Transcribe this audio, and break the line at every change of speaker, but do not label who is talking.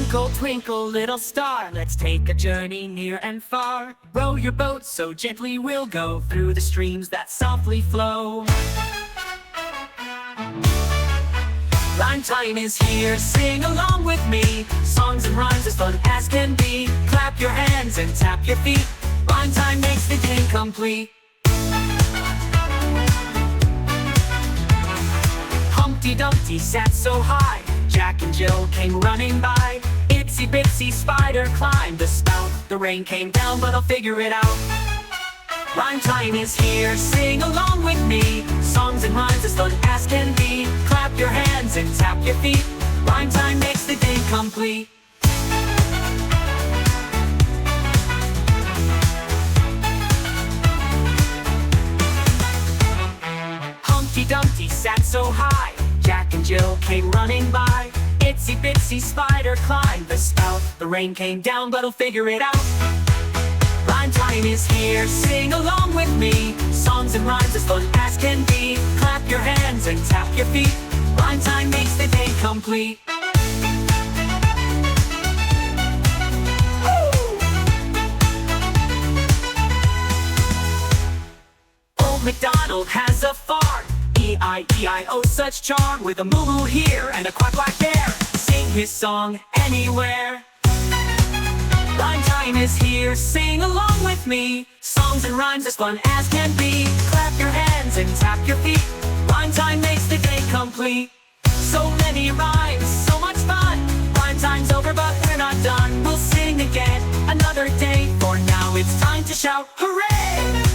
Twinkle, twinkle, little star, let's take a journey near and far. Row your boat so gently we'll go through the streams that softly flow. Rhyme time is here, sing along with me. Songs and rhymes as fun as can be. Clap your hands and tap your feet. Rhyme time makes the day complete. Humpty Dumpty sat so high, Jack and Jill came running by. Itsy Bitsy Spider climbed the spout. The rain came down, but I'll figure it out. Rhyme time is here, sing along with me. Songs and rhymes as fun as can be. Clap your hands and tap your feet. Rhyme time makes the day complete. Humpty Dumpty sat so high, Jack and Jill came running by. Itsy Bitsy Spider climbed the spout. The rain came down, but I'll figure it out. Rhyme time is here, sing along with me. Songs and rhymes as fun as can be. Clap your hands and tap your feet. Rhyme time makes the day complete. Old MacDonald has a farm. E-I-E-I-O, such charm. With a moo-moo here and a quack-quack there. Sing his song anywhere. Rhyme time is here, sing along with me. Songs and rhymes as fun as can be. Clap your hands and tap your feet. Rhyme time makes the day complete. So many rhymes, so much fun. Rhyme time's over, but we're not done. We'll sing again another day. For now it's time to shout hooray!